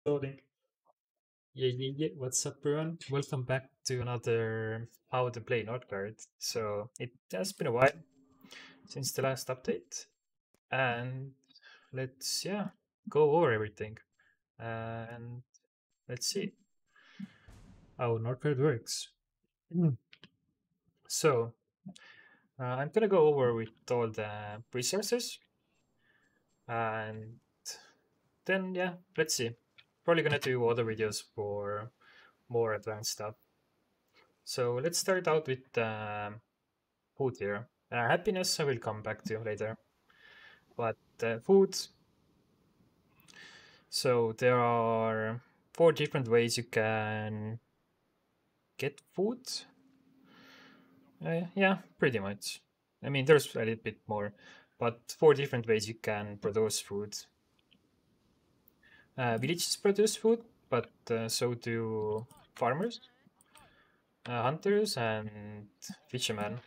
Loading. Yeah. What's up, everyone? Welcome back to another How to Play Northgard. So it has been a while since the last update, and let's go over everything and let's see how Northgard works. Mm. So I'm gonna go over with all the resources, and then let's see. Probably gonna do other videos for more advanced stuff. So let's start out with food here. Happiness I will come back to later. But food. So there are 4 different ways you can get food. Yeah, pretty much. I mean, there's a little bit more, but 4 different ways you can produce food. Villages produce food, but so do farmers, hunters, and fishermen.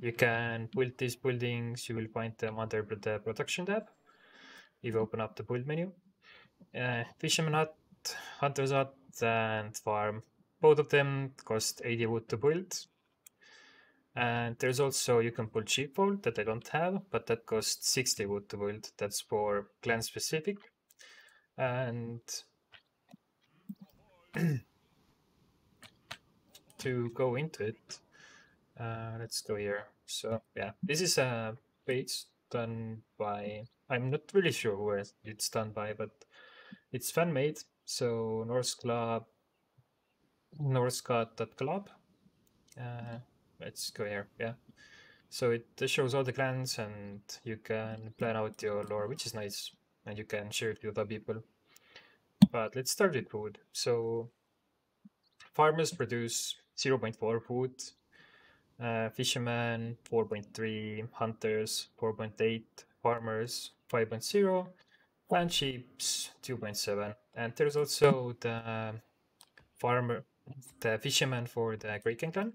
You can build these buildings. You will find them under the production tab. If you open up the build menu. Fisherman hut, hunter's hut, and farm. Both of them cost 80 wood to build. And there's also, you can build sheepfold that I don't have, but that costs 60 wood to build. That's for clan specific. And to go into it, let's go here. So yeah, this is a page done by, I'm not really sure who it's done by, but it's fan made. So norsegod.club. Let's go here. Yeah. So it shows all the clans and you can plan out your lore, which is nice, and you can share it with other people. But let's start with food. So farmers produce 0.4 food, fishermen 4.3, hunters 4.8, farmers 5.0, and sheeps 2.7. And there's also the fisherman for the Kraken clan.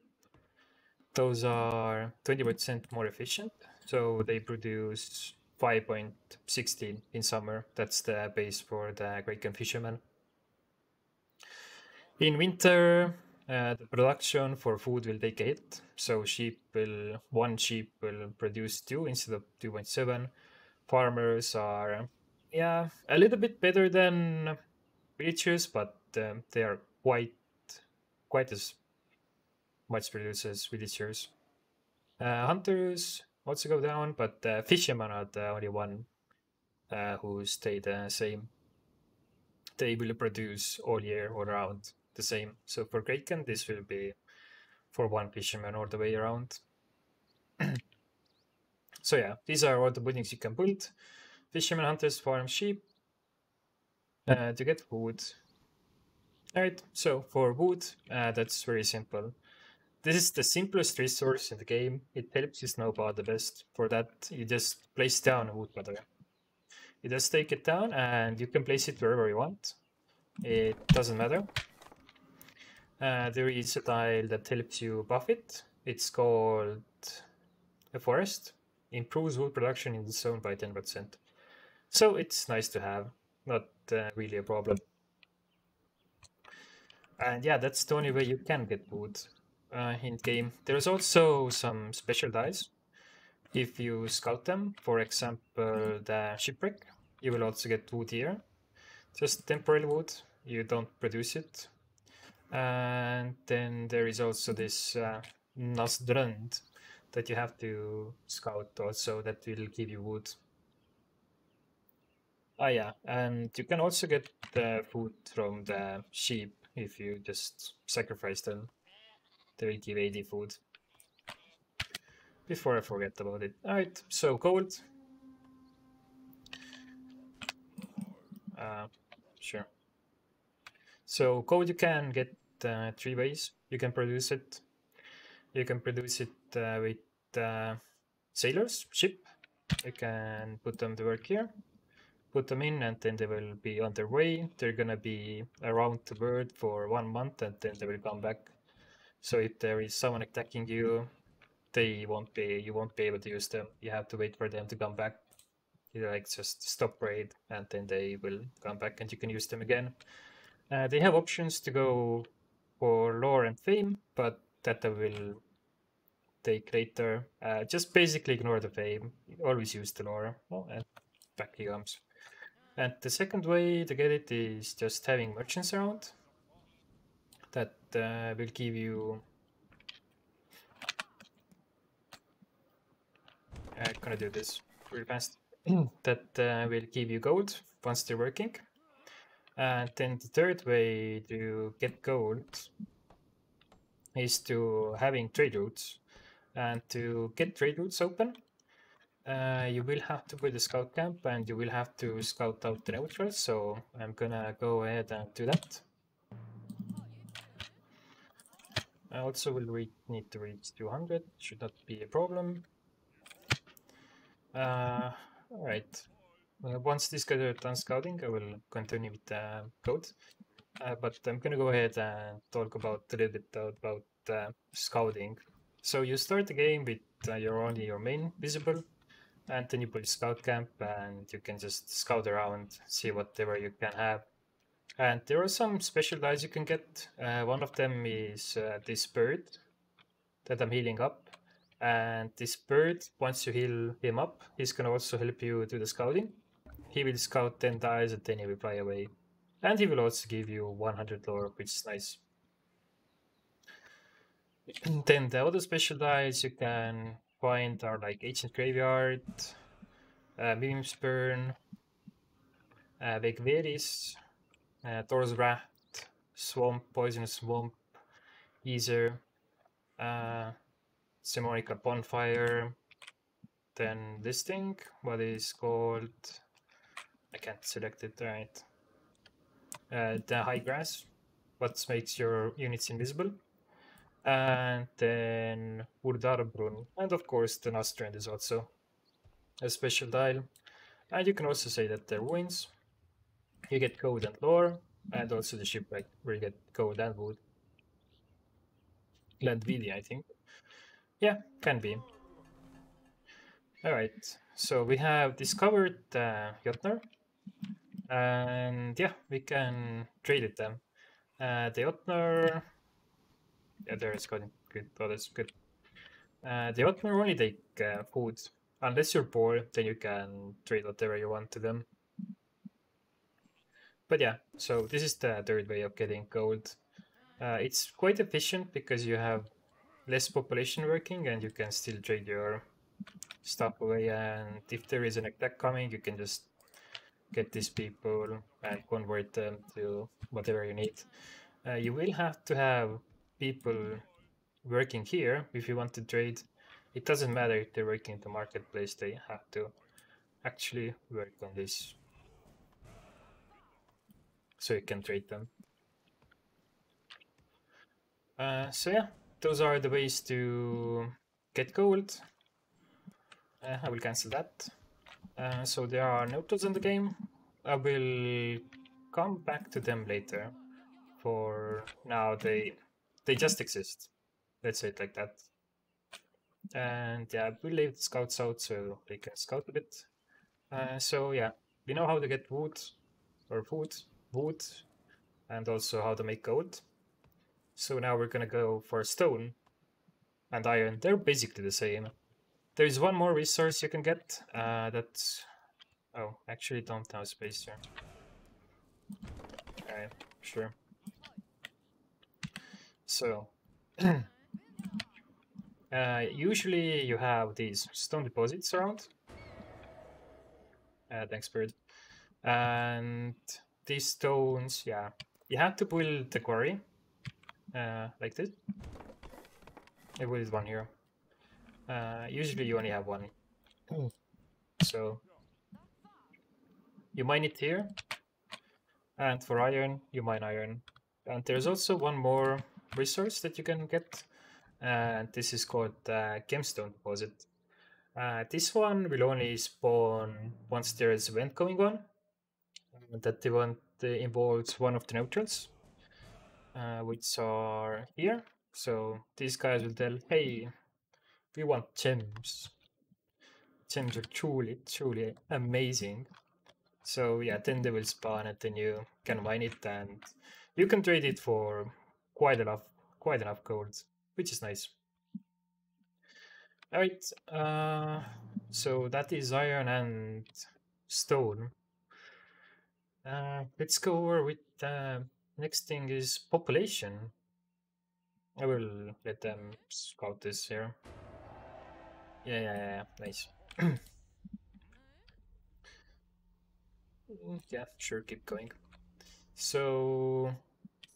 Those are 20% more efficient, so they produce 5.16 in summer. That's the base for the Kraken fisherman. In winter, the production for food will take a hit, so one sheep will produce 2 instead of 2.7. Farmers are, a little bit better than villagers, but they are quite as much produced as villagers. Hunters also go down, but fishermen are the only one who stay the same. They will produce all year, all around the same. So for Kraken, this will be for one fisherman all the way around. So yeah, these are all the buildings you can build. Fishermen, hunters, farm sheep to get food. Alright, so for wood, that's very simple. This is the simplest resource in the game. It helps you snowball the best. For that, you just place down a wood cutter. You just take it down and you can place it wherever you want. It doesn't matter. There is a tile that helps you buff it. It's called a forest. Improves wood production in the zone by 10%. So it's nice to have, not really a problem. And yeah, that's the only way you can get wood in game. There's also some special dice. If you scout them, for example, the shipwreck, you will also get wood here. Just temporary wood, you don't produce it. And then there is also this Northgard that you have to scout also, that will give you wood. Yeah, and you can also get the food from the sheep if you just sacrifice them. They will give 80 food. Before I forget about it. Alright, so gold. Sure. So gold you can get 3 ways. You can produce it. You can produce it with sailors, ship. You can put them to work here. Put them in and then they will be on their way. They're gonna be around the world for 1 month and then they will come back. So if there is someone attacking you, you won't be able to use them. You have to wait for them to come back. You like just stop raid and then they will come back and you can use them again. They have options to go for lore and fame, but that I will take later. Just basically ignore the fame. Always use the lore. Oh, and back he comes. And the second way to get it is just having merchants around. That will give you. I'm gonna do this real fast. That will give you gold once they're working. And then the third way to get gold is to having trade routes. And to get trade routes open, you will have to put a scout camp and you will have to scout out the neutrals. So I'm gonna go ahead and do that. I also will need to reach 200, should not be a problem. All right. Once these guys are done scouting, I will continue with the code. But I'm gonna go ahead and talk about a little bit about scouting. So you start the game with only your main visible, and then you put scout camp, and you can just scout around, see whatever you can have. And there are some special dice you can get. One of them is this bird that I'm healing up. And this bird, once you heal him up, he's gonna also help you do the scouting. He will scout 10 dice and then he will fly away. And he will also give you 100 lore, which is nice. And then the other special dice you can find are like Ancient Graveyard, Mimim's Burn, Victories, Thor's Wrath, Swamp, Poisonous Swamp, Ether, Semonica Bonfire, then this thing, what is called, I can't select it, right. The High Grass, what makes your units invisible. And then Urdarbrunn, and of course the Nostrand is also a special dial. And you can also say that they're ruins. You get gold and lore, and also the shipwreck where you get gold and wood. Landvidi, I think. Yeah, can be. Alright, so we have discovered Jotnar, and yeah, we can trade with them. The Jotnar, yeah, there is good. Oh, that's good. The Jotnar only take food. Unless you're poor, then you can trade whatever you want to them. But yeah, so this is the third way of getting gold. It's quite efficient because you have less population working and you can still trade your stuff away. And if there is an attack coming, you can just get these people and convert them to whatever you need. You will have to have people working here if you want to trade. It doesn't matter if they're working in the marketplace, they have to actually work on this so you can trade them. So yeah, those are the ways to get gold. I will cancel that. So there are notes in the game. I will come back to them later. For now, they just exist. Let's say it like that. And yeah, we leave the scouts out so they can scout a bit. So yeah, we know how to get wood or wood, and also how to make gold. So now we're gonna go for stone and iron. They're basically the same. There is one more resource you can get. That's oh, actually don't have space here. Alright, sure. So usually you have these stone deposits around. Thanks, bird. And these stones, yeah, you have to build the quarry like this. I build one here. Usually you only have one. So you mine it here. And for iron, you mine iron. And there's also one more resource that you can get. And this is called Gemstone Deposit. This one will only spawn once there is an event going on. That event involves one of the neutrals, which are here. So these guys will tell, hey, we want gems. gems are truly amazing. So yeah, then they will spawn and then you can mine it and you can trade it for quite enough quite enough gold, which is nice. Alright, so that is iron and stone. Let's go over with next thing is population. I will let them scout this here. Yeah, nice. Yeah, sure, keep going. So,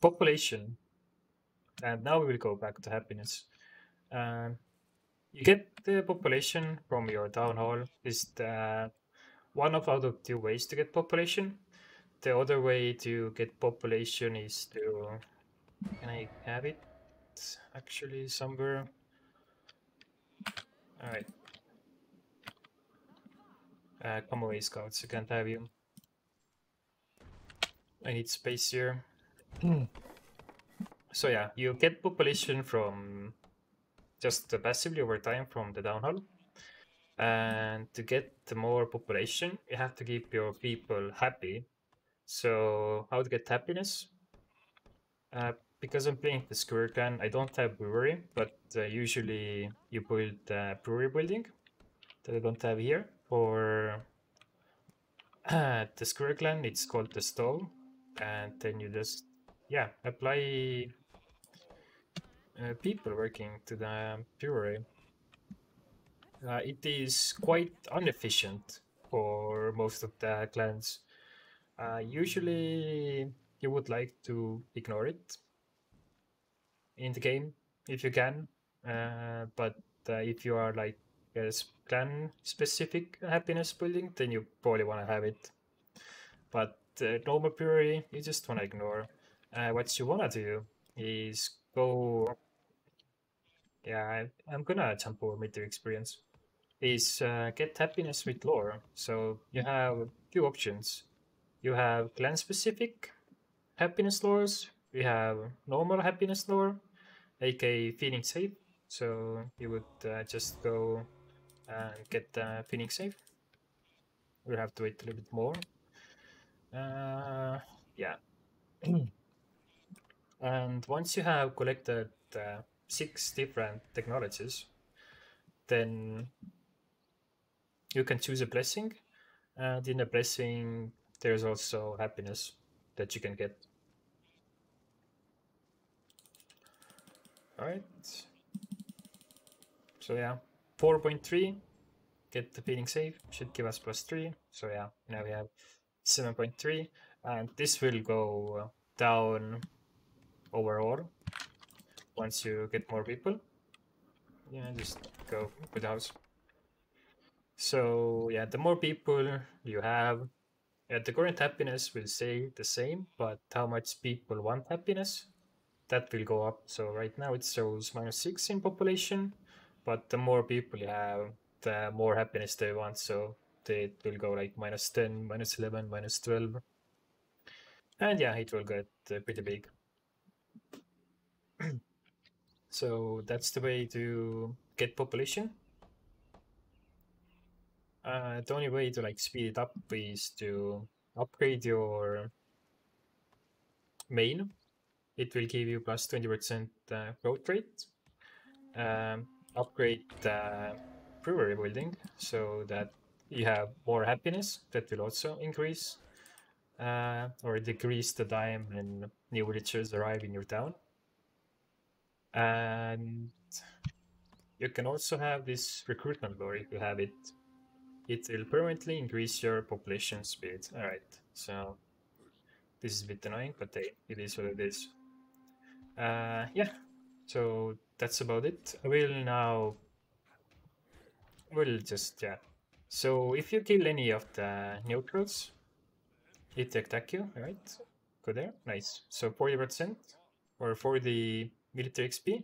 population. And now we will go back to happiness. Um, you get the population from your town hall. Is the one of out of two ways to get population. The other way to get population is to. Can I have it actually somewhere? Alright. Come away, scouts. I can't have you. I need space here. So yeah, you get population from just passively over time from the down hall. And to get more population, you have to keep your people happy. So how to get happiness? Because I'm playing the Square Clan, I don't have brewery, but usually you build a brewery building that I don't have here. For the Square Clan, it's called the stove, and then you just apply people working to the brewery. It is quite inefficient for most of the clans. Usually, you would like to ignore it in the game if you can, but if you are like a clan specific happiness building, then you probably want to have it. But normal purity, you just want to ignore. What you want to do is go. Yeah, I'm gonna jump over meter experience. Is get happiness with lore. So you have two options. You have clan specific happiness lores. We have normal happiness lore, aka feeling safe. So you would just go and get feeling safe. We'll have to wait a little bit more. Yeah. And once you have collected 6 different technologies, then you can choose a blessing. And in a blessing, there's also happiness that you can get. All right. So yeah, 4.3, get the feeling safe, should give us +3. So yeah, now we have 7.3, and this will go down overall once you get more people. Yeah, just go with the house. So yeah, the more people you have, the current happiness will stay the same, but how much people want happiness, that will go up. So right now it shows -6 in population, but the more people you have, the more happiness they want. So it will go like -10, -11, -12. And yeah, it will get pretty big. So that's the way to get population. The only way to like speed it up is to upgrade your main. It will give you +20% growth rate. Upgrade the brewery building so that you have more happiness. That will also increase or decrease the time when new villagers arrive in your town. And you can also have this recruitment lore if you have it. It will permanently increase your population speed. Alright, so this is a bit annoying, but hey, it is what it is. Yeah, so that's about it. I will now. We'll just, yeah. So if you kill any of the neutrals, it attack you, right? Go there, nice. So 40% or for the military XP.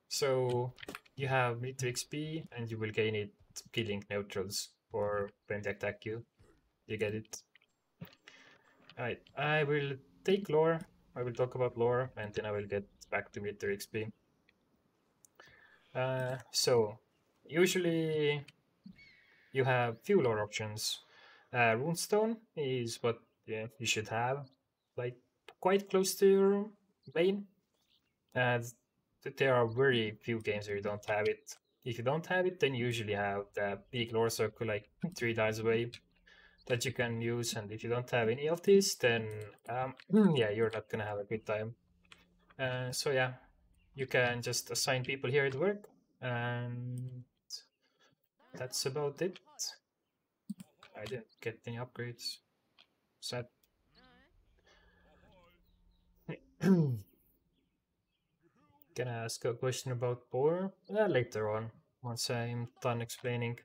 So you have military XP and you will gain it killing neutrals or when they attack you. You get it. Alright, I will take lore. I will talk about lore and then I will get back to military XP. So usually you have few lore options. Runestone is what you should have, like quite close to your main. And there are very few games where you don't have it. If you don't have it, then you usually have the big lore circle like 3 tiles away that you can use. And if you don't have any of these, then yeah, you're not gonna have a good time. So yeah, you can just assign people here at work, and that's about it. I didn't get any upgrades. Sad. Can I ask a question about Boar? Later on, once I'm done explaining.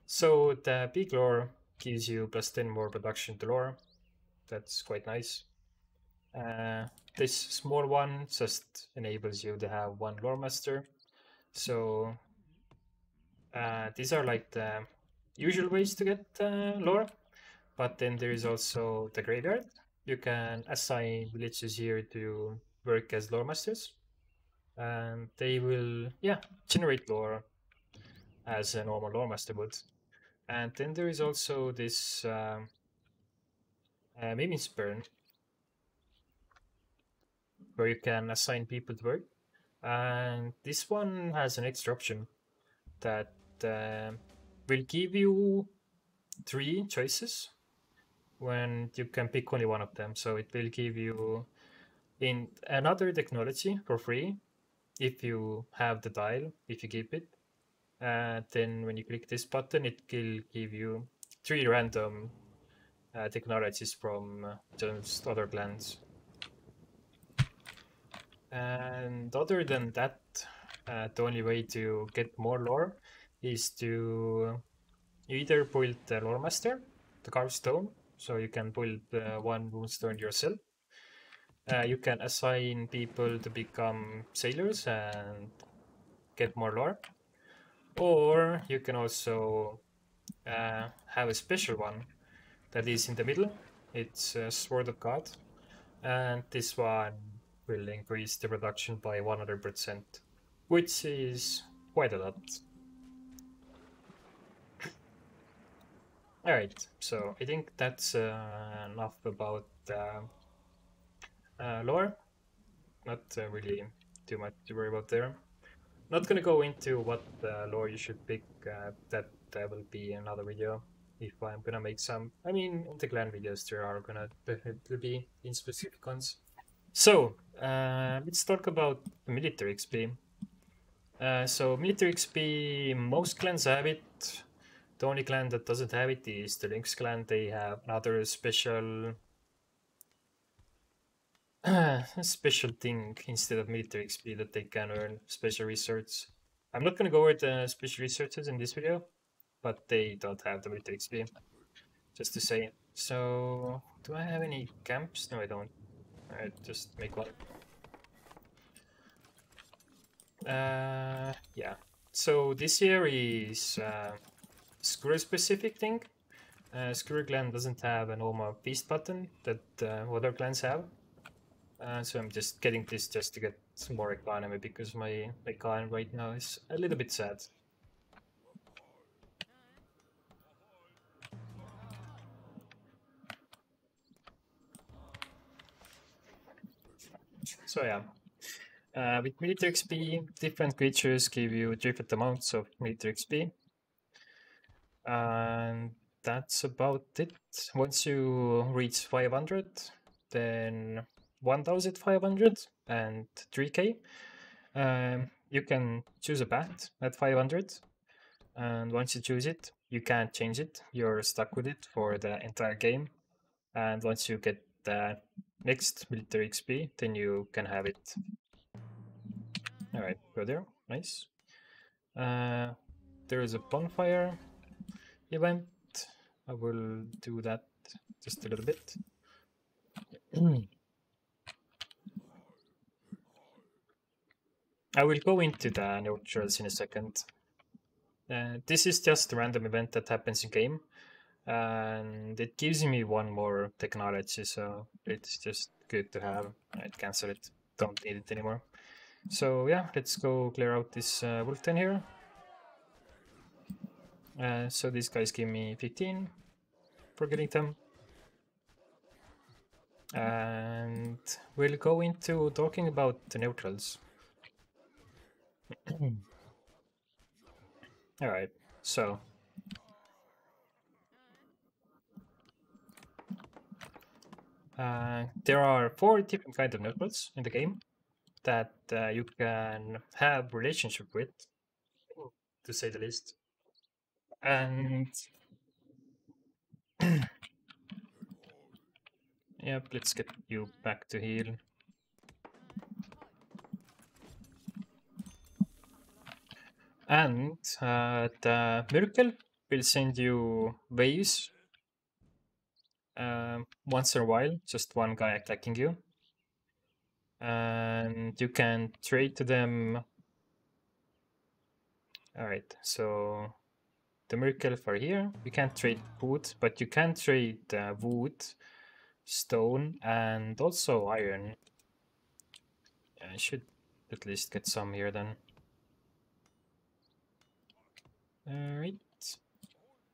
So the big lore gives you +10 more production to lore. That's quite nice. This small one just enables you to have one lore master. So these are like the usual ways to get lore. But then there is also the graveyard. You can assign villages here to work as lore masters. And they will, yeah, generate lore as a normal lore master would. And then there is also this Mimi's Burn, where you can assign people to work. And this one has an extra option that will give you 3 choices when you can pick only one of them. So it will give you in another technology for free if you have the dial, if you keep it. Then when you click this button, it will give you 3 random technologies from just other clans. And other than that, the only way to get more lore is to either build the lore master, the carved stone, so you can build one runestone yourself. You can assign people to become sailors and get more lore, or you can also have a special one that is in the middle. It's a Sword of God, and this one will increase the production by 100%, which is quite a lot. Alright, so I think that's enough about lore. Not really too much to worry about there. Not gonna go into what lore you should pick. That will be another video if I'm gonna make some. I mean, in the clan videos there are gonna definitely be in specific ones. So let's talk about the military XP. So military XP, most clans have it. The only clan that doesn't have it is the Lynx clan. They have another special special thing instead of military XP that they can earn special research. I'm not gonna go over the special researches in this video, but they don't have the military XP. Just to say. So do I have any camps? No, I don't. Alright, just make one. Yeah. So this here is Skewer specific thing. Skewer clan doesn't have a normal feast button that other clans have. So I'm just getting this just to get some more economy because my clan right now is a little bit sad. So yeah, with military XP, different creatures give you different amounts of military XP. And that's about it. Once you reach 500, then 1500 and 3k, you can choose a bat at 500. And once you choose it, you can't change it. You're stuck with it for the entire game. And once you get the next military XP, then you can have it. Alright, go there. Nice. There is a bonfire event. I will do that just a little bit. I will go into the neutrals in a second. This is just a random event that happens in game, and it gives me one more technology, so it's just good to have. I'd cancel it, don't need it anymore. So yeah, let's go clear out this wolf den here. So these guys give me 15 for getting them. And we'll go into talking about the neutrals. Alright, so there are 4 different kinds of neutrals in the game that you can have relationship with, to say the least. And yep, let's get you back to heal. And the miracle will send you waves once in a while, just one guy attacking you. And you can trade to them. Alright, so the miracle for here, you can't trade wood, but you can trade wood, stone, and also iron. I should at least get some here then. Alright.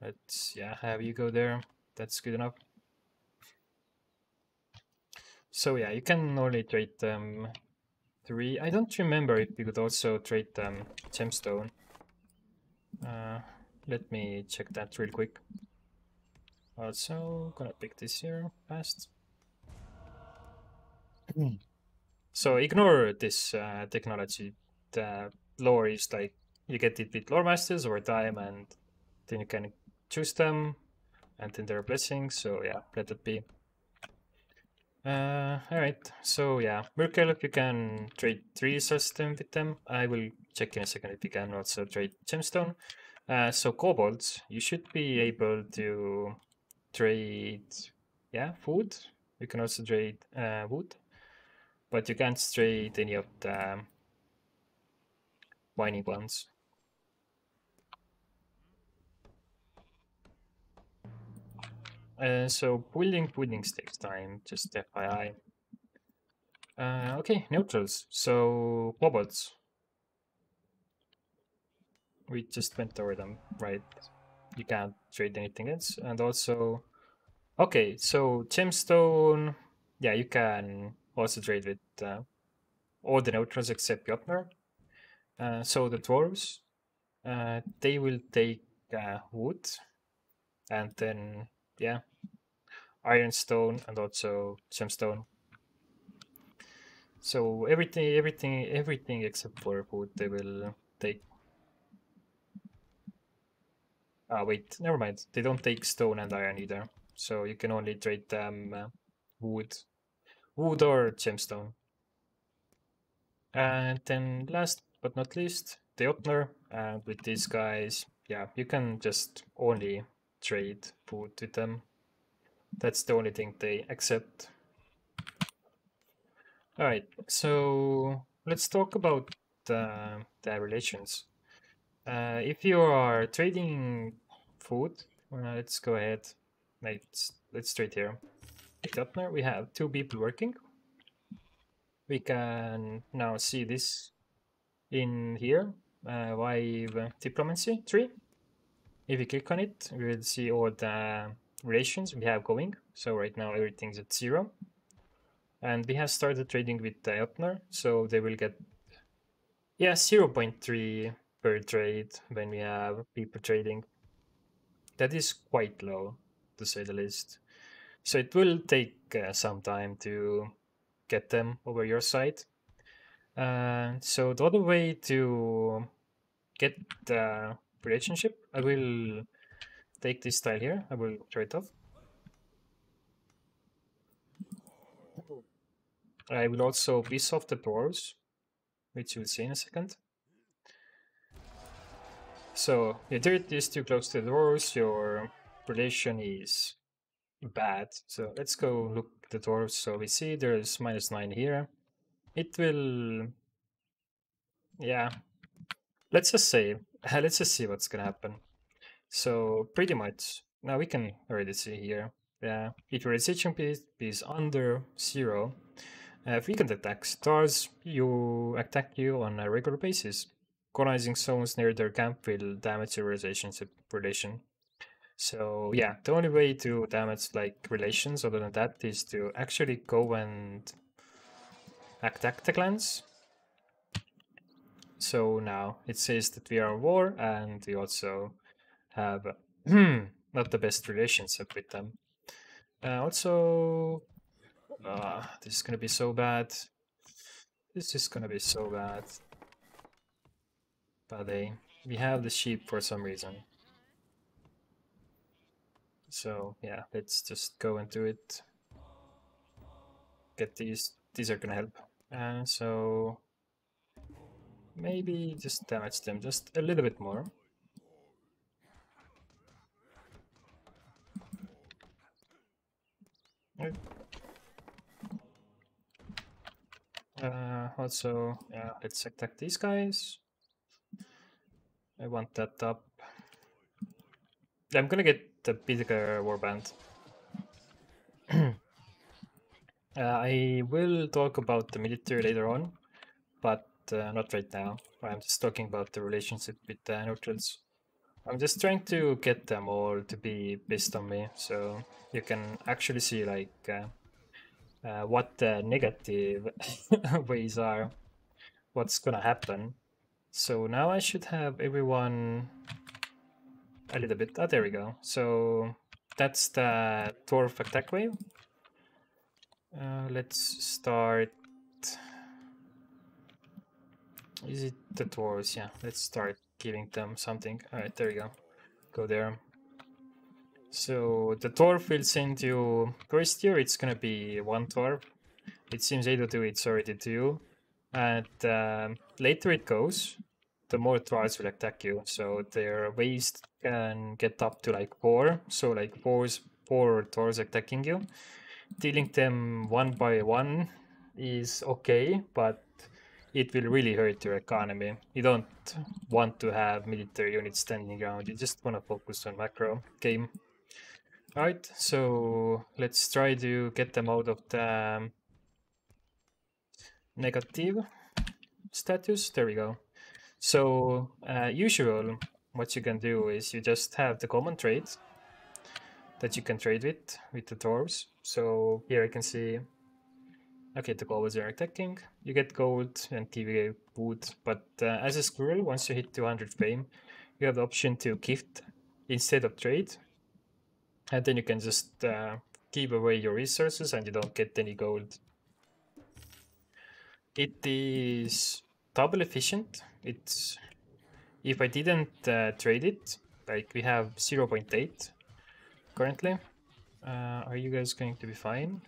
Let's have you go there. That's good enough. So yeah, you can only trade them 3. I don't remember if you could also trade them gemstone. Let me check that real quick. Also, gonna pick this here fast. So ignore this technology. The lore is like you get it with lore masters over time, and then you can choose them, and then there are blessings. So yeah, let it be. Alright, so yeah, Merkel, if you can trade 3 system with them, I will check in a second if you can also trade gemstone. So kobolds, you should be able to trade, food. You can also trade wood, but you can't trade any of the mining ones. So building puddings takes time, just FYI. Okay, neutrals. So kobolds. We just went over them, right? You can't trade anything else. And also, okay, so gemstone, yeah, you can also trade with all the neutrals except Jotnar. So the dwarves, they will take wood, and then ironstone and also gemstone. So everything except for wood they will take. Ah, wait, never mind. They don't take stone and iron either. So you can only trade them wood, wood or gemstone. And then last but not least, the Otner. And with these guys, you can just only trade food with them. That's the only thing they accept. All right, so let's talk about the relations. If you are trading food, let's go ahead. Let's trade here. With Upner, we have 2 people working. We can now see this in here. Vive Diplomacy 3. If we click on it, we will see all the relations we have going. So right now everything's at 0. And we have started trading with the Upner, so they will get 0.3 per trade when we have people trading. That is quite low, to say the least. So it will take some time to get them over your side. So the other way to get the relationship, I will take this tile here. I will try it off. I will also piss off the dwarves, which you'll see in a second. So your dirt is too close to the dwarves, your relation is bad. So let's go look at the dwarves. So we see there's -9 here. It will, yeah. Let's just say, let's just see what's gonna happen. So pretty much, now we can already see here. Yeah, if your resistance is under 0, frequent attacks stars you attack you on a regular basis. colonizing zones near their camp will damage your relation. So yeah, the only way to damage like relations other than that is to actually go and attack the clans. So now it says that we are at war and we also have not the best relationship with them. Also, this is gonna be so bad. This is gonna be so bad. But we have the sheep for some reason. So yeah, let's just go and do it. Get these. These are gonna help. So maybe just damage them just a little bit more. Right. Also, yeah, let's attack these guys. I want that up. I'm gonna get the bigger warband. I will talk about the military later on, but not right now. I'm just talking about the relationship with the neutrals. I'm just trying to get them all to be based on me, so you can actually see like what the negative ways are, what's gonna happen. So now I should have everyone a little bit. There we go. So that's the dwarf attack wave. Let's start. Is it the dwarves? Yeah, let's start giving them something. Alright, there we go. Go there. So the dwarf will send you first year, it's gonna be one dwarf. It seems 8 2 it's already 2. And later it goes, the more dwarves will attack you. So their waste can get up to like 4. So like 4 dwarves attacking you. Dealing them one by one is okay, but it will really hurt your economy. You don't want to have military units standing around. You just want to focus on macro game. Alright, so let's try to get them out of the negative status. There we go. So usual, what you can do is you just have the common trades that you can trade with the dwarves. So here I can see, okay, the gold are attacking. You get gold and TV boot, but as a squirrel, once you hit 200 fame, you have the option to gift instead of trade. And then you can just give away your resources and you don't get any gold. It is double efficient. It's if I didn't trade it, like we have 0.8 currently. Are you guys going to be fine?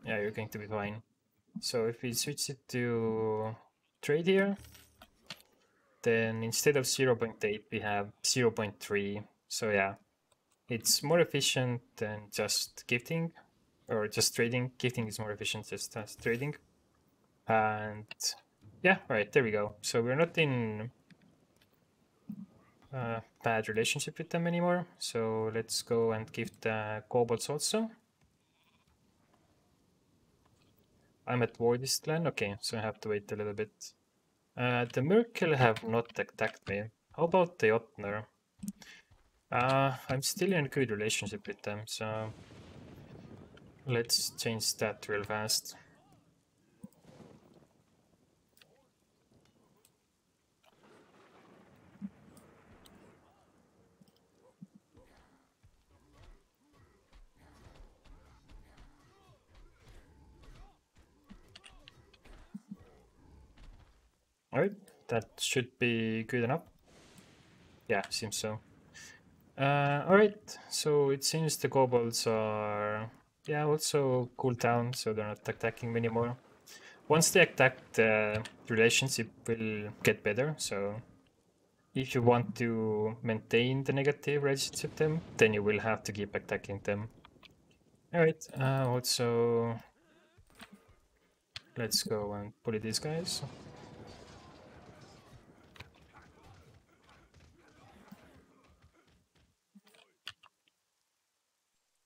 Yeah, you're going to be fine. So if we switch it to trade here, then instead of 0.8 we have 0.3. So yeah, it's more efficient than just gifting or just trading. Gifting is more efficient just as trading. And yeah, right, there we go. So we're not in bad relationship with them anymore. So let's go and gift the kobolds also. I'm at war this clan. Okay, so I have to wait a little bit. The Merkel have not attacked me. How about the Jotner? I'm still in a good relationship with them, so let's change that real fast. Alright, that should be good enough. Yeah, seems so. Alright, so it seems the kobolds are also cooled down, so they're not attacking me anymore. Once they attack, the relationship will get better, so if you want to maintain the negative relationship with them, then you will have to keep attacking them. Alright, also let's go and bully these guys.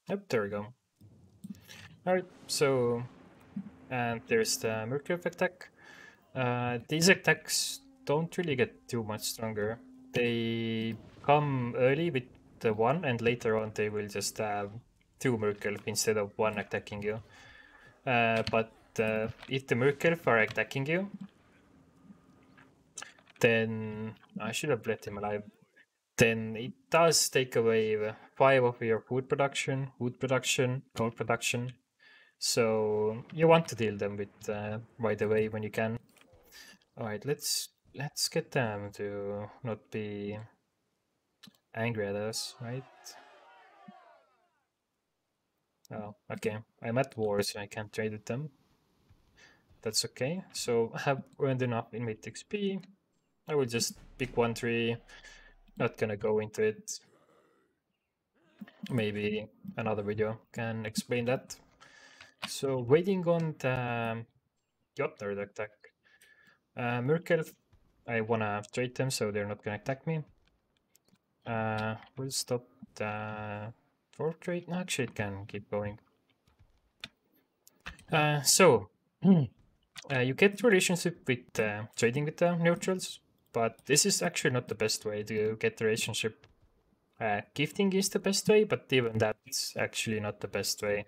Yep, there we go. Alright, so and there's the Mercury Effect attack. These attacks don't really get too much stronger. They come early with the one, and later on they will just have two Merkelf instead of one attacking you. But if the Merkelf are attacking you, then I should have let him alive. Then it does take away 5 of your food production, gold production. So you want to deal them with right away when you can. All right, let's get them to not be angry at us, right? Oh, okay. I'm at war, so I can't trade with them. That's okay. So I have earned enough in mid XP. I will just pick one tree. Not gonna go into it. Maybe another video can explain that. So waiting on the Jotner attack. Merkel, I wanna trade them so they're not gonna attack me. We'll stop the fourth trade. No, actually, it can keep going. So you get relationship with trading with the neutrals, but this is actually not the best way to get the relationship. Gifting is the best way, but even that's actually not the best way.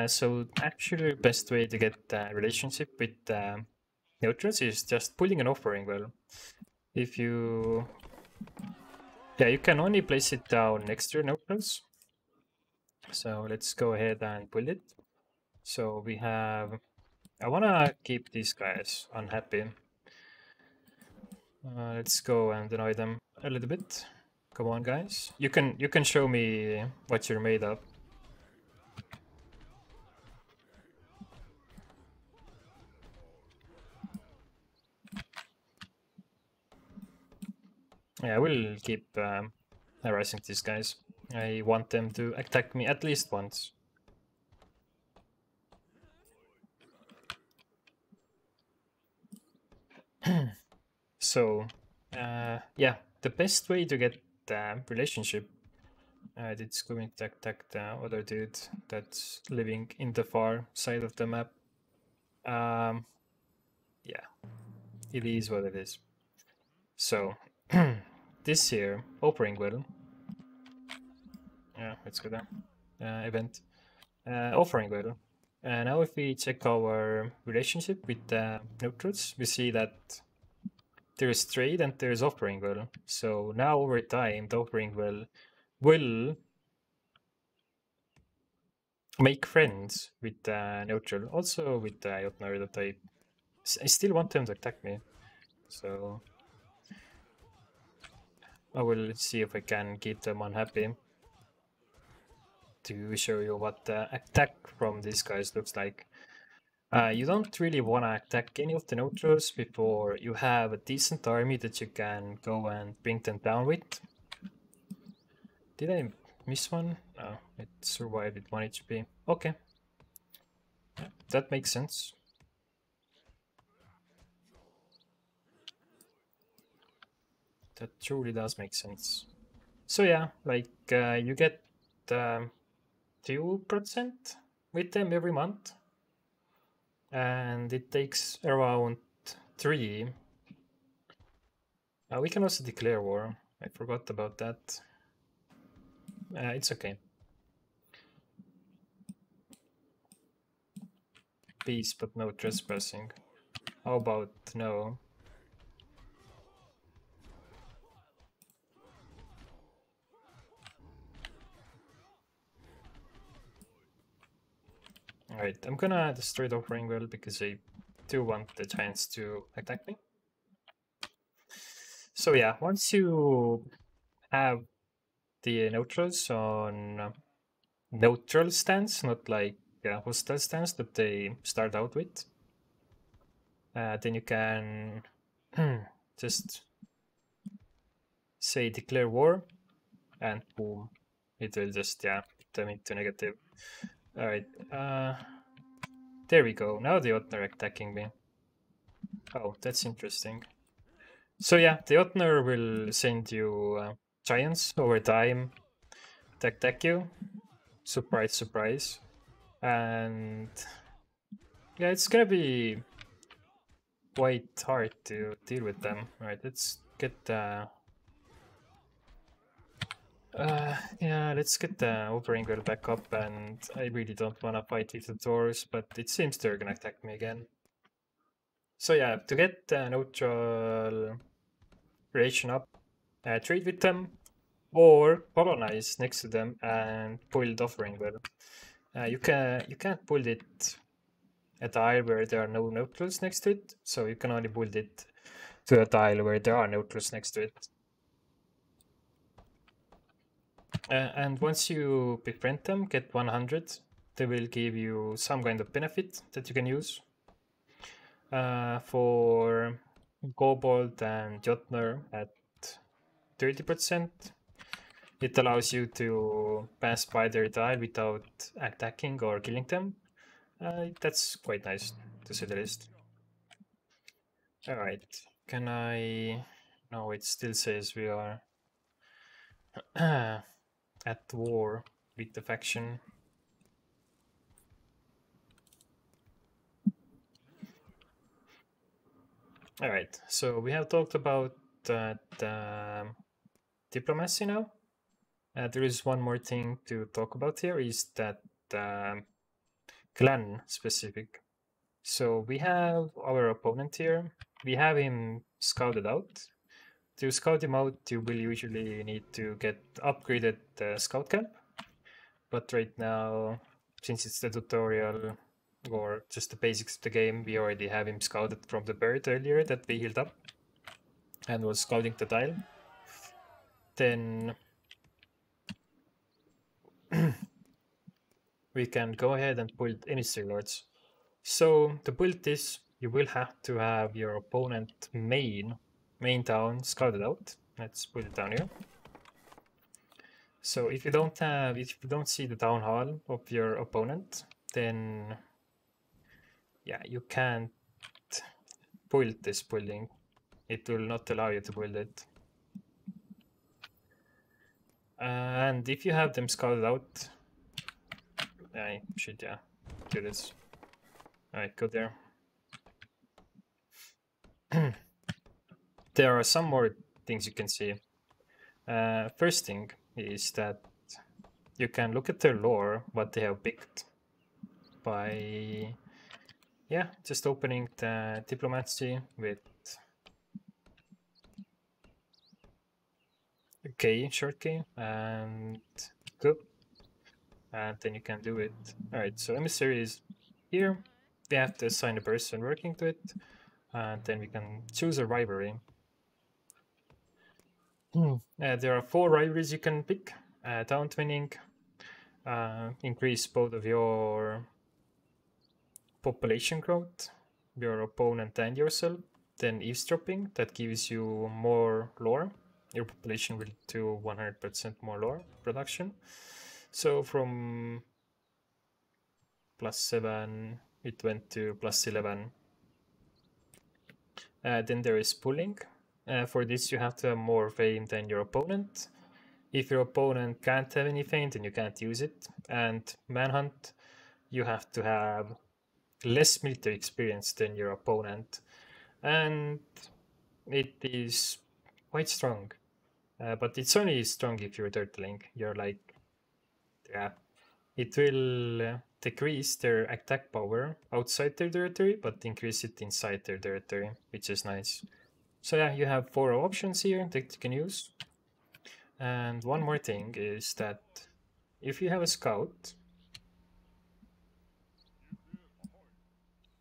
So actually, best way to get a relationship with neutrals is just pulling an offering well. If you, yeah, you can only place it down next to your neutrals. So let's go ahead and pull it. So we have, I wanna keep these guys unhappy. Let's go and annoy them a little bit. Come on, guys. You can show me what you're made of. Yeah, I will keep harassing these guys. I want them to attack me at least once. So, yeah, the best way to get the relationship, it's going to attack the other dude that's living in the far side of the map. Yeah, it is what it is. So, this here, offering will. Yeah, let's go there. Event. Offering will. Now if we check our relationship with the neutrals, we see that there's trade and there's offering will. So now over time, the offering will make friends with the neutral, also with the Jotnar that I still want them to attack me. So I will see if I can keep them unhappy to show you what the attack from these guys looks like. You don't really want to attack any of the neutrals before you have a decent army that you can go and bring them down with. Did I miss one? No, it survived with 1 HP. Okay. Yeah, that makes sense. That truly does make sense. So yeah, like you get 2% with them every month. And it takes around 3. We can also declare war. I forgot about that. It's okay. Peace, but no trespassing. How about no? Alright, I'm gonna destroy the offering well because I do want the giants to attack me. So yeah, once you have the neutrals on neutral stance, not like hostile stance that they start out with, then you can just say declare war, and boom, it will just put them into negative. All right, there we go. Now the Otner attacking me. Oh, that's interesting. So yeah, the Otner will send you giants over time to attack you. Surprise, surprise. And yeah, it's gonna be quite hard to deal with them. Alright, let's get yeah, let's get the Overangle back up, and I really don't want to fight with the doors, but it seems they're gonna attack me again. So yeah, to get the neutral relation up, trade with them, or colonize next to them and build Overangle. You can't build it a tile where there are no neutrals next to it, so you can only build it to a tile where there are neutrals next to it. And once you befriend them, get 100, they will give you some kind of benefit that you can use. For Kobold and Jotner at 30%, it allows you to pass by their tile without attacking or killing them. That's quite nice, to say the least. Alright, can I... No, it still says we are at war with the faction. Alright, so we have talked about diplomacy now. There is one more thing to talk about here, is that clan specific. So we have our opponent here. We have him scouted out. To scout him out, you will usually need to get upgraded scout camp. But right now, since it's the tutorial or just the basics of the game, we already have him scouted from the bird earlier that we healed up and was scouting the tile. Then we can go ahead and build Emissary Lords. So to build this, you will have to have your opponent main town scouted out. Let's put it down here. So if you don't see the town hall of your opponent, then yeah, you can't build this building. It will not allow you to build it. And if you have them scouted out, I should do this. Alright, go there. There are some more things you can see. First thing is that you can look at their lore, what they have picked, by just opening the diplomacy with K, short K, and go. And then you can do it. Alright, so emissary is here. We have to assign a person working to it, and then we can choose a rivalry. There are 4 rivalries you can pick. Town twinning, increase both of your population growth, your opponent and yourself. Then eavesdropping, that gives you more lore. Your population will do 100% more lore production. So from +7, it went to +11. Then there is pulling. For this, you have to have more fame than your opponent. If your opponent can't have any fame, then you can't use it. And manhunt, you have to have less military experience than your opponent. And it is quite strong. But it's only strong if you're turtling. You're like, yeah, it will decrease their attack power outside their territory, but increase it inside their territory, which is nice. So yeah, you have 4 options here that you can use. And one more thing is that if you have a scout,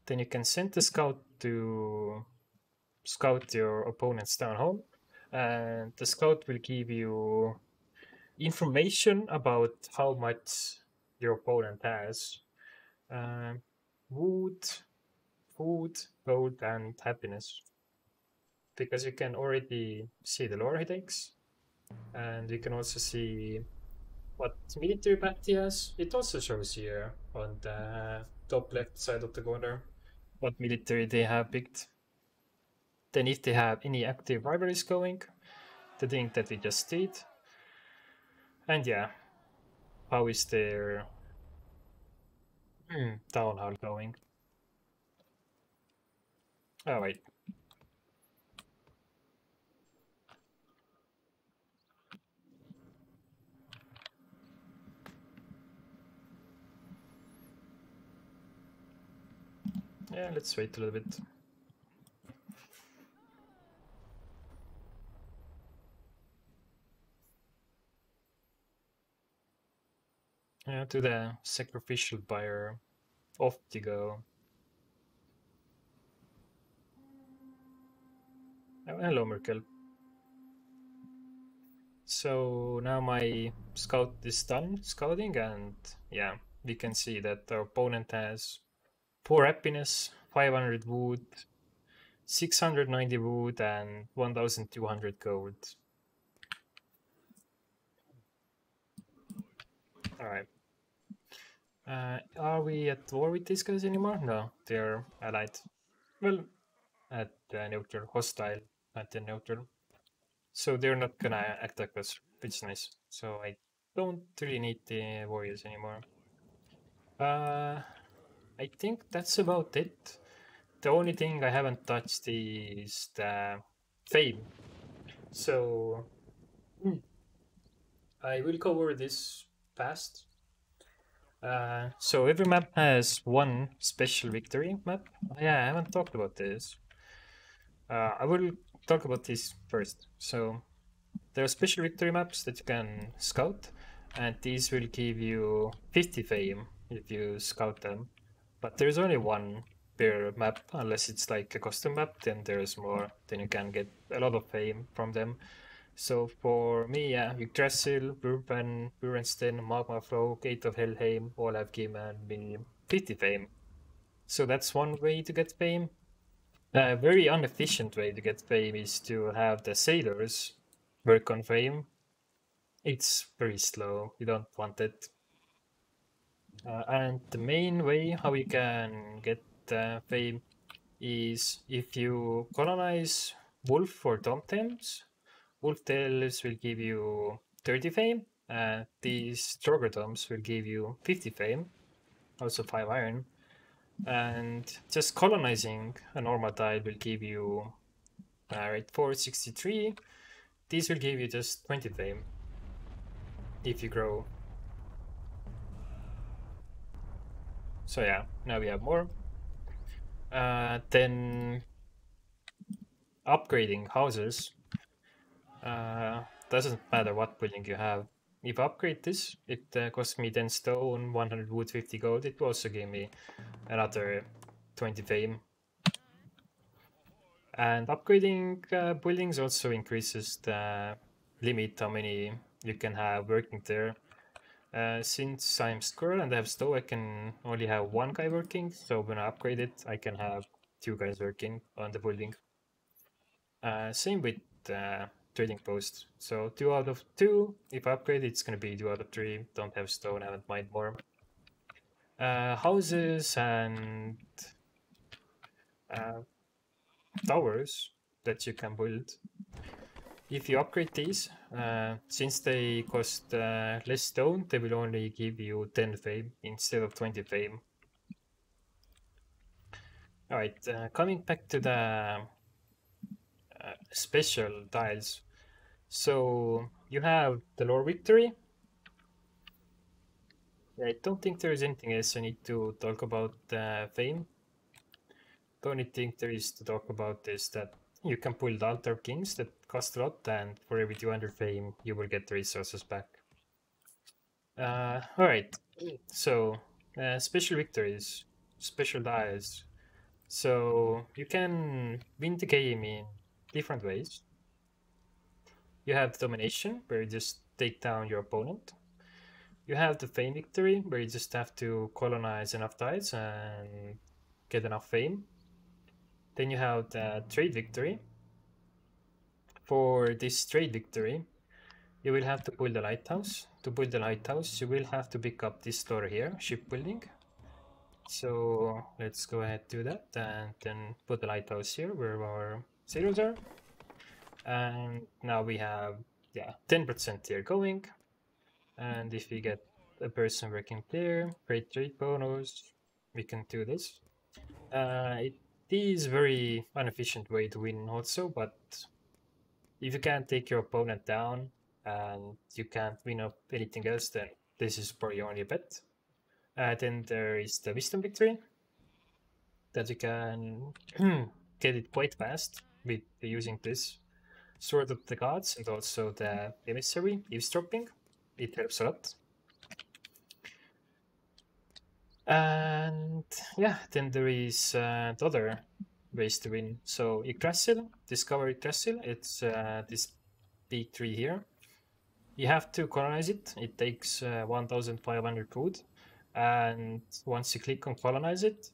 then you can send the scout to scout your opponent's town hall, and the scout will give you information about how much your opponent has. Wood, food, gold, and happiness. Because you can already see the lore he takes, and you can also see what military pact he has. It also shows here on the top left side of the corner what military they have picked. Then if they have any active rivalries going, the thing that we just did. And yeah, how is their town hall going? Oh, wait. Yeah, let's wait a little bit. Yeah, to the sacrificial buyer. Off you go. Oh, hello, Merkel. So now my scout is done scouting, and yeah, we can see that our opponent has 4 happiness, 500 wood, 690 wood, and 1200 gold. Alright. Are we at war with these guys anymore? No, they're allied. Well, at neutral, hostile at the neutral. So they're not gonna attack us, which is nice. So I don't really need the warriors anymore. I think that's about it. The only thing I haven't touched is the fame. So I will cover this fast. So every map has one special victory map. Yeah, I haven't talked about this. I will talk about this first. So there are special victory maps that you can scout, and these will give you 50 fame if you scout them. But there's only one per map, unless it's like a custom map, then there's more. Then you can get a lot of fame from them. So for me, yeah, Yggdrasil, Burensten, Magma Flow, Gate of Helheim all have given me 50 fame. So that's one way to get fame. A very inefficient way to get fame is to have the sailors work on fame. It's very slow. You don't want it. And the main way how you can get fame is if you colonize wolf or tomtems. Wolf tails will give you 30 fame, and these troglodytes will give you 50 fame, also 5 iron. And just colonizing a normal tile will give you, right, 463. These will give you just 20 fame if you grow. So yeah, now we have more. Then upgrading houses. Doesn't matter what building you have. If I upgrade this, it costs me 10 stone, 100 wood, 50 gold. It will also give me another 20 fame. And upgrading buildings also increases the limit how many you can have working there. Since I'm squirrel and I have stove, I can only have one guy working. So when I upgrade it, I can have 2 guys working on the building. Same with trading post. So 2 out of 2. If I upgrade, it's gonna be 2 out of 3. Don't have stone, haven't mined more. Houses and uh, towers that you can build. If you upgrade these, since they cost less stone, they will only give you 10 fame instead of 20 fame. Alright, coming back to the special tiles. So you have the lore victory. I don't think there is anything else I need to talk about fame. The only thing there is to talk about is that you can pull the altar kings that cost a lot, and for every 200 fame you will get the resources back. Alright, so special victories, special dials. So you can win the game in different ways. You have domination, where you just take down your opponent. You have the fame victory, where you just have to colonize enough tiles and get enough fame. Then you have the trade victory. For this trade victory, you will have to build a lighthouse. To build the lighthouse, you will have to pick up this store here, shipbuilding. So let's go ahead and do that, and then put the lighthouse here where our sailors are. And now we have, yeah, 10% here going. And if we get a person working there, great trade bonus, we can do this. is very inefficient way to win also, but if you can't take your opponent down and you can't win up anything else, then this is probably only a bet. Then there is the Wisdom Victory that you can get it quite fast with using this Sword of the Gods and also the Emissary eavesdropping. It helps a lot. And yeah, then there is the other ways to win. So Yggdrasil, discover Yggdrasil. It's this big tree here. You have to colonize it. It takes 1,500 food. And once you click on colonize it,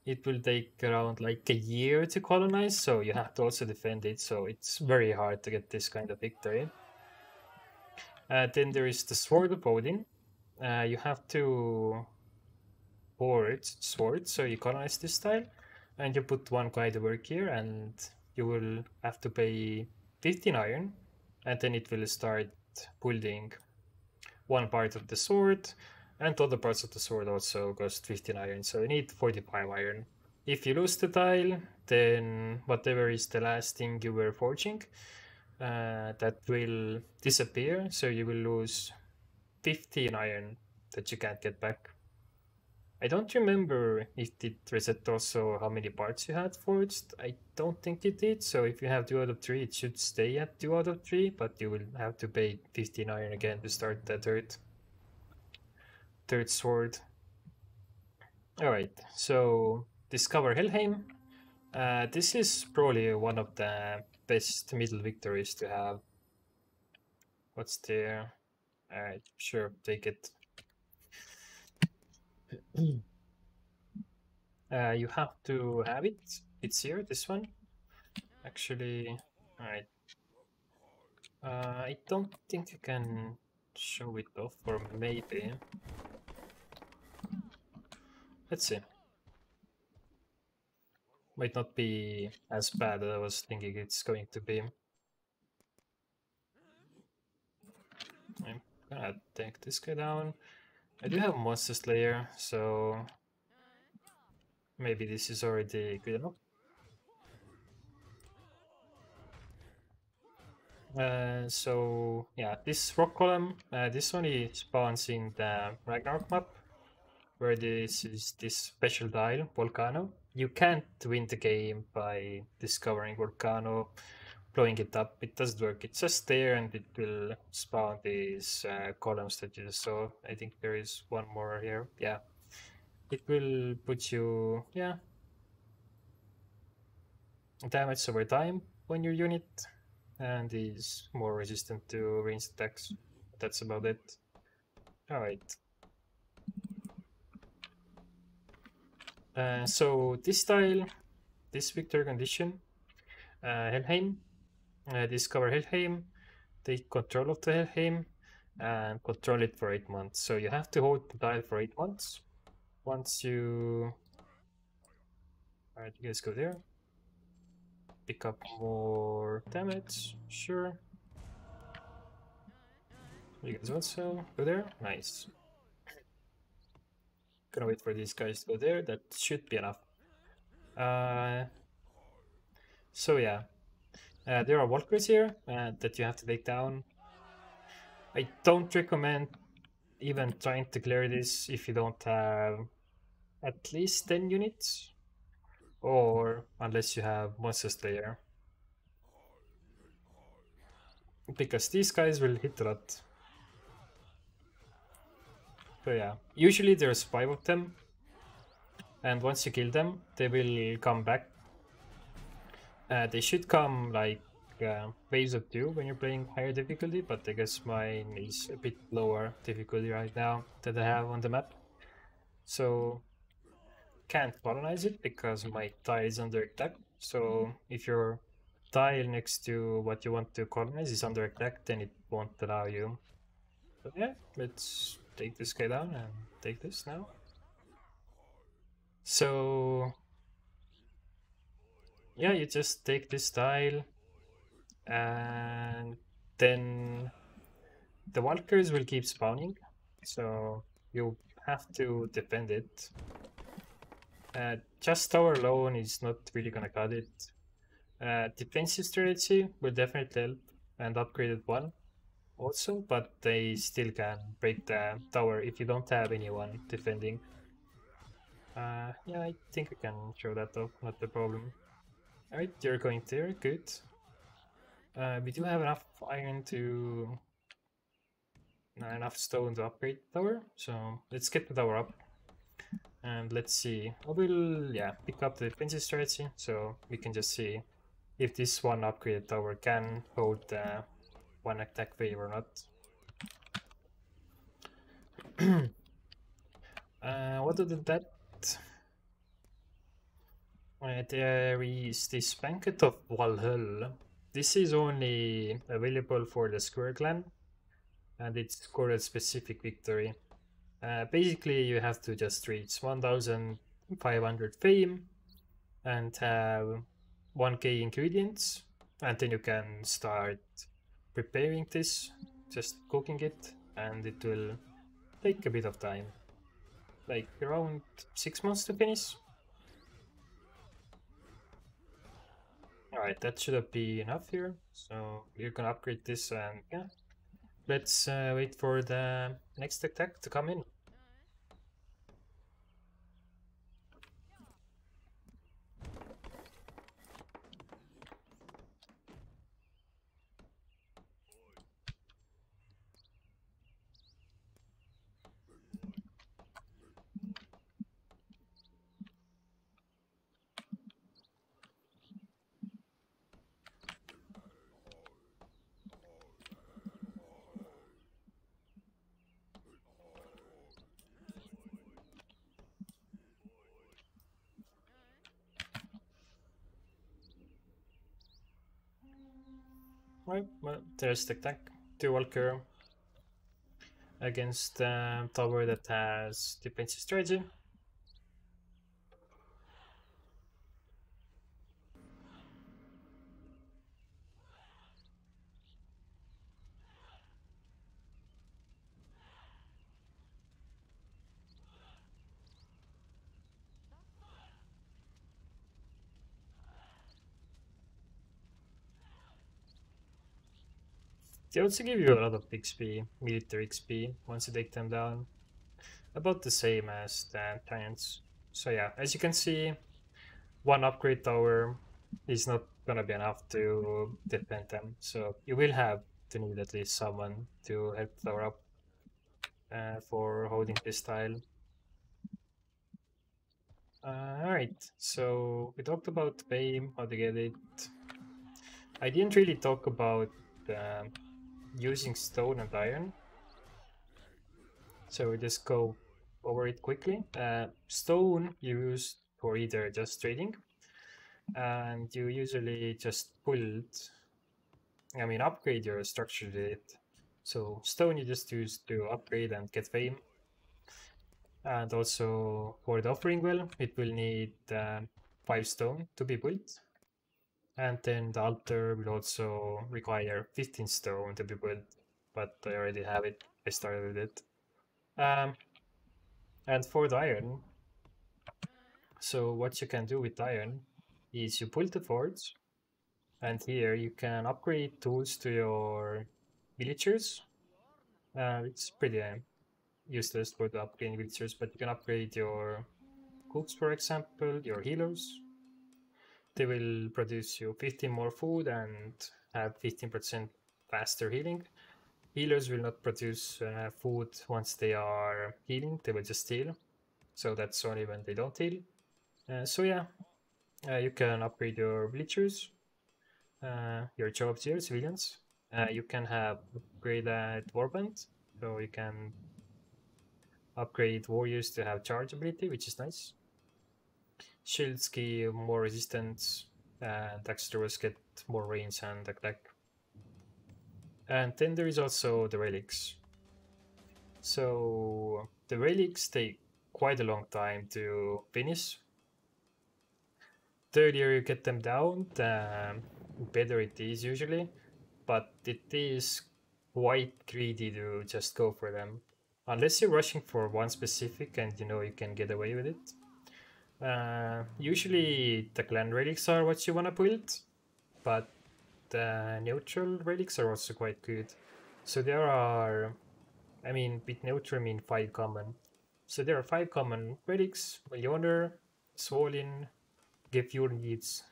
it will take around like a year to colonize. So you have to also defend it. So it's very hard to get this kind of victory. Then there is the Sword of Odin. You have to board sword, so you colonize this tile, and you put one guy to work here, and you will have to pay 15 iron, and then it will start building one part of the sword, and other parts of the sword also cost 15 iron, so you need 45 iron. If you lose the tile, then whatever is the last thing you were forging, that will disappear, so you will lose 15 iron that you can't get back. I don't remember if it reset also how many parts you had forged. I don't think it did, so if you have 2 out of 3, it should stay at 2 out of 3, but you will have to pay 15 iron again to start the third sword. Alright, so discover Helheim. This is probably one of the best middle victories to have. What's there? Alright, sure, take it. You have to have it. It's here, this one. Actually, alright. I don't think you can show it off, or maybe. Let's see. Might not be as bad as I was thinking it's going to be. I'm gonna take this guy down. I do have Monster Slayer, so maybe this is already good enough. So yeah, this rock column, this one is spawns in the Ragnarok map, where this is this special tile, Volcano. You can't win the game by discovering Volcano, blowing it up. It doesn't work. It's just there, and it will spawn these columns that you just saw. I think there is one more here. Yeah, it will put you, yeah, damage over time on your unit, and is more resistant to ranged attacks. That's about it. Alright. So this tile, this victory condition, Helheim, discover Helheim, take control of the Helheim, and control it for 8 months. So you have to hold the tile for 8 months. Once you... Alright, you guys go there. Pick up more damage, sure. You guys also go there, nice. Gonna wait for these guys to go there, that should be enough. So yeah, there are walkers here that you have to take down. I don't recommend even trying to clear this if you don't have at least 10 units, or unless you have Monster Slayer. Because these guys will hit a lot. So yeah, usually there's 5 of them, and once you kill them, they will come back. They should come like waves of 2 when you're playing higher difficulty, but I guess mine is a bit lower difficulty right now that I have on the map. So can't colonize it because my tile is under attack. So if your tile next to what you want to colonize is under attack, then it won't allow you. So yeah, let's take this guy down and take this now. So yeah, you just take this tile, and then the walkers will keep spawning, so you have to defend it. Just tower alone is not really gonna cut it. Defensive strategy will definitely help, and upgraded one also, but they still can break the tower if you don't have anyone defending. Yeah, I think I can show that off, not the problem. Alright, you're going there, good. We do have enough iron to... enough stone to upgrade the tower, so let's get the tower up. And let's see, I will, yeah, pick up the defensive strategy, so we can just see if this one upgraded tower can hold one attack wave or not. Other than that, there is this Banquet of Valhalla. This is only available for the Square clan, and it's scored a specific victory. Basically, you have to just reach 1500 fame and have 1k ingredients, and then you can start preparing this, just cooking it, and it will take a bit of time, like around 6 months to finish. Alright, that should be enough here, so you can upgrade this, and yeah, let's wait for the next attack to come in. Right, well, there's the attack. 2 Walker against tower that has defensive strategy. They also give you a lot of XP, military XP, once you take them down. About the same as the giants. So yeah, as you can see, one upgrade tower is not gonna be enough to defend them. So you will have to need at least someone to help tower up for holding this tile. Alright, so we talked about fame, how to get it. I didn't really talk about using stone and iron, so we just go over it quickly. Stone you use for either just trading, and you usually just upgrade your structure with it. So stone you just use to upgrade and get fame. And also for the offering well, it will need 5 stone to be built. And then the altar will also require 15 stone to be built, but I already have it. I started with it. And for the iron, so what you can do with iron is you build the forge, and here you can upgrade tools to your villagers. It's pretty useless for the upgrading villagers, but you can upgrade your cooks, for example, your healers. They will produce you 15 more food and have 15% faster healing. Healers will not produce food once they are healing, they will just heal. So that's only when they don't heal. So yeah, you can upgrade your bleachers, your jobs here, civilians. You can have upgraded warband, so you can upgrade warriors to have charge ability, which is nice. Shields give more resistance, and extras get more range and attack. And then there is also the relics. So the relics take quite a long time to finish. The earlier you get them down, the better it is usually, but it is quite greedy to just go for them. Unless you're rushing for one specific and you know you can get away with it. Usually the clan relics are what you want to build, but the neutral relics are also quite good. So there are, I mean, with neutral I mean 5 common. So there are 5 common relics: Millionaire, Swollen, Giftun's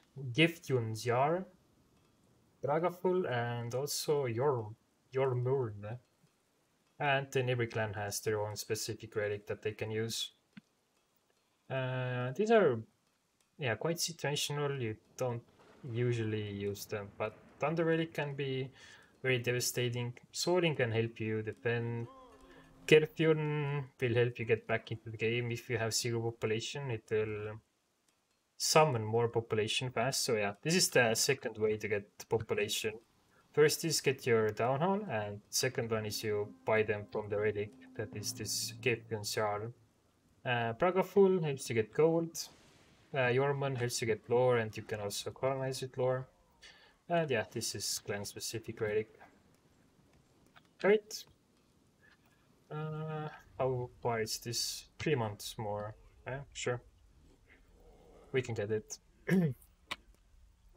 Jar, Dragaful, and also your Murn. And then every clan has their own specific relic that they can use. These are, yeah, quite situational. You don't usually use them, but Thunder Relic can be very devastating. Soaring can help you defend. Kerfyon will help you get back into the game. If you have zero population, it will summon more population fast. So yeah, this is the second way to get population. First is get your downhaul, and second one is you buy them from the relic. That is this Kerfyon Shard. Bragaful helps you get gold. Yorman helps you get lore, and you can also colonize with lore. And yeah, this is clan specific relic. Right. How far is this? 3 months more. Sure. We can get it.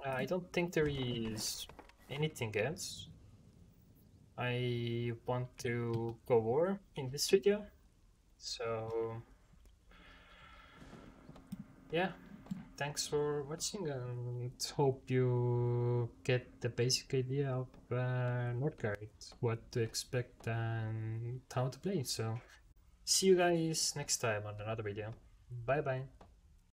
I don't think there is anything else I want to go over in this video. So yeah, thanks for watching and hope you get the basic idea of Northgard, what to expect and how to play. So see you guys next time on another video. Bye bye.